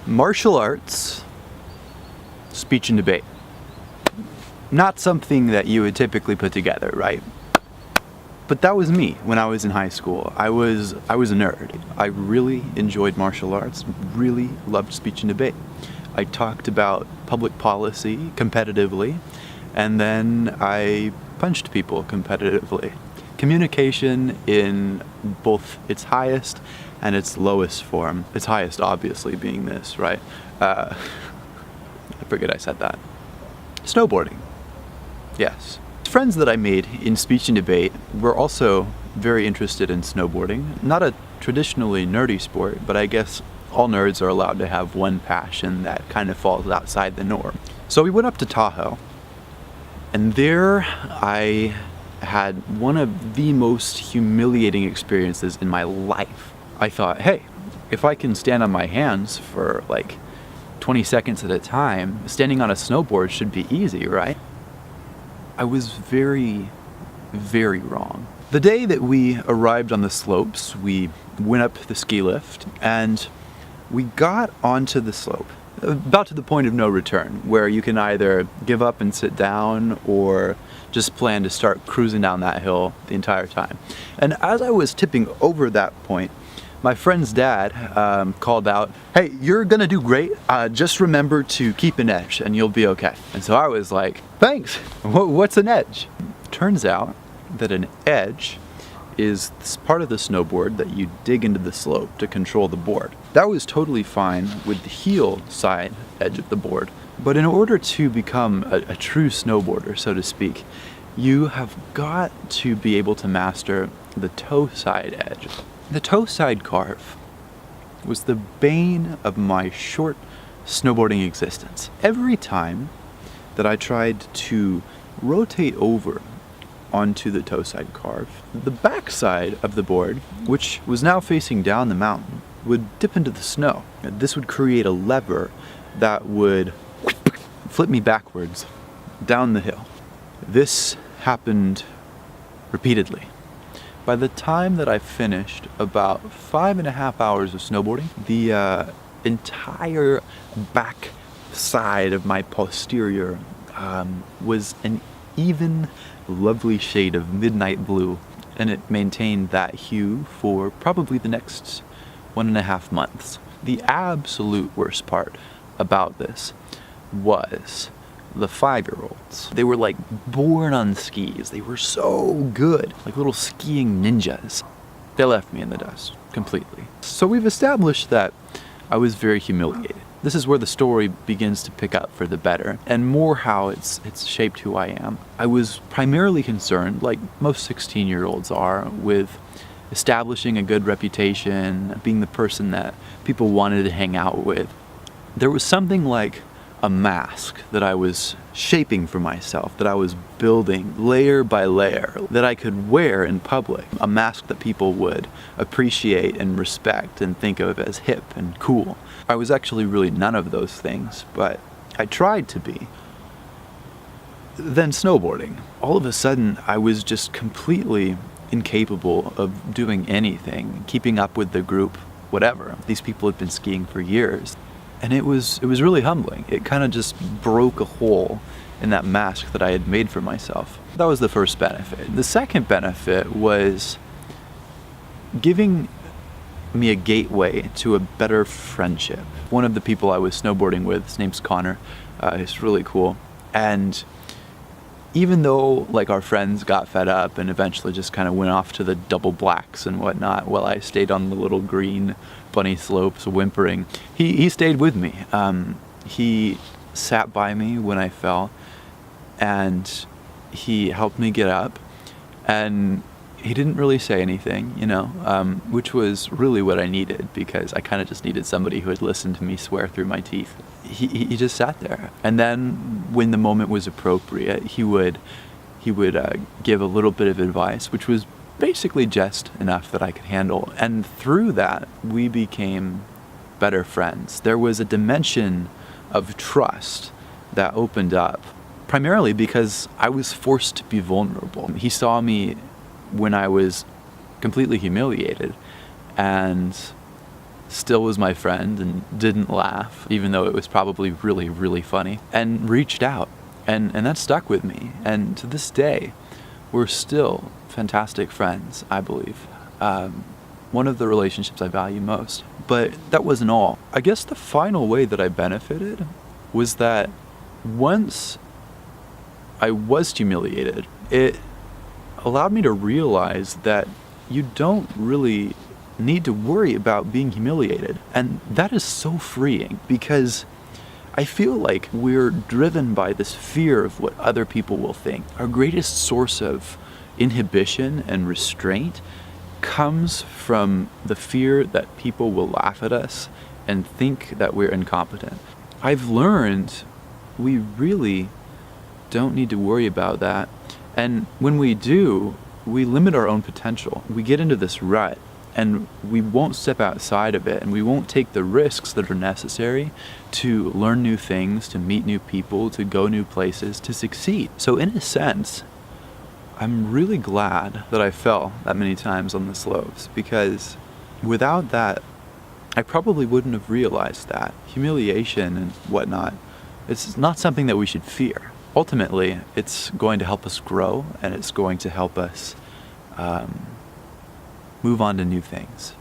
Martial arts, speech and debate. Not something that you would typically put together, right? But that was me when I was in high school. I was a nerd. I really enjoyed martial arts, really loved speech and debate. I talked about public policy competitively, and then I punched people competitively. Communication in both its highest and its lowest form. Its highest obviously being this, right? I forget I said that. Snowboarding. Yes. Friends that I made in speech and debate were also very interested in snowboarding. Not a traditionally nerdy sport, but I guess all nerds are allowed to have one passion that kind of falls outside the norm. So we went up to Tahoe, and there I had one of the most humiliating experiences in my life. I thought, hey, if I can stand on my hands for like 20 seconds at a time, standing on a snowboard should be easy, right? I was very, very wrong. The day that we arrived on the slopes, we went up the ski lift and we got onto the slope, about to the point of no return, where you can either give up and sit down or just plan to start cruising down that hill the entire time. And as I was tipping over that point, my friend's dad called out, "Hey, you're gonna do great. Just remember to keep an edge and you'll be okay." And so I was like, thanks. What's an edge? Turns out that an edge is this part of the snowboard that you dig into the slope to control the board. That was totally fine with the heel side edge of the board. But in order to become a true snowboarder, so to speak, you have got to be able to master the toe side edge. The toe side carve was the bane of my short snowboarding existence. Every time that I tried to rotate over onto the toe side carve, the back side of the board, which was now facing down the mountain, would dip into the snow. This would create a lever that would flip me backwards down the hill. This happened repeatedly. By the time that I finished about 5.5 hours of snowboarding, the entire back side of my posterior was an even, lovely shade of midnight blue, and it maintained that hue for probably the next 1.5 months. The absolute worst part about this was the 5-year-olds. They were like born on skis. They were so good, like little skiing ninjas. They left me in the dust completely. So we've established that I was very humiliated. This is where the story begins to pick up for the better, and more how it's shaped who I am. I was primarily concerned, like most 16-year-olds are, with establishing a good reputation, being the person that people wanted to hang out with. There was something like a mask that I was shaping for myself, that I was building layer by layer, that I could wear in public. A mask that people would appreciate and respect and think of as hip and cool. I was actually really none of those things, but I tried to be. Then snowboarding. All of a sudden, I was just completely incapable of doing anything, keeping up with the group, whatever. These people had been skiing for years. And it was really humbling. It kind of just broke a hole in that mask that I had made for myself. That was the first benefit. The second benefit was giving me a gateway to a better friendship. One of the people I was snowboarding with, his name's Connor, he's really cool. And even though like our friends got fed up and eventually just kind of went off to the double blacks and whatnot, while I stayed on the little green bunny slopes whimpering, he stayed with me. He sat by me when I fell, and he helped me get up, and he didn't really say anything, which was really what I needed, because I kind of just needed somebody who would listen to me swear through my teeth. He just sat there, and then when the moment was appropriate, he would give a little bit of advice, which was basically just enough that I could handle. And through that, we became better friends. There was a dimension of trust that opened up, primarily because I was forced to be vulnerable. He saw me when I was completely humiliated and still was my friend and didn't laugh, even though it was probably really, really funny, and reached out. And that stuck with me. And to this day, we're still fantastic friends, I believe. One of the relationships I value most. But that wasn't all. I guess the final way that I benefited was that once I was humiliated, it allowed me to realize that you don't really need to worry about being humiliated. And that is so freeing, because I feel like we're driven by this fear of what other people will think. Our greatest source of inhibition and restraint comes from the fear that people will laugh at us and think that we're incompetent. I've learned we really don't need to worry about that. And when we do, we limit our own potential. We get into this rut and we won't step outside of it, and we won't take the risks that are necessary to learn new things, to meet new people, to go new places, to succeed. So in a sense, I'm really glad that I fell that many times on the slopes, because without that, I probably wouldn't have realized that humiliation and whatnot, it's not something that we should fear. Ultimately, it's going to help us grow, and it's going to help us move on to new things.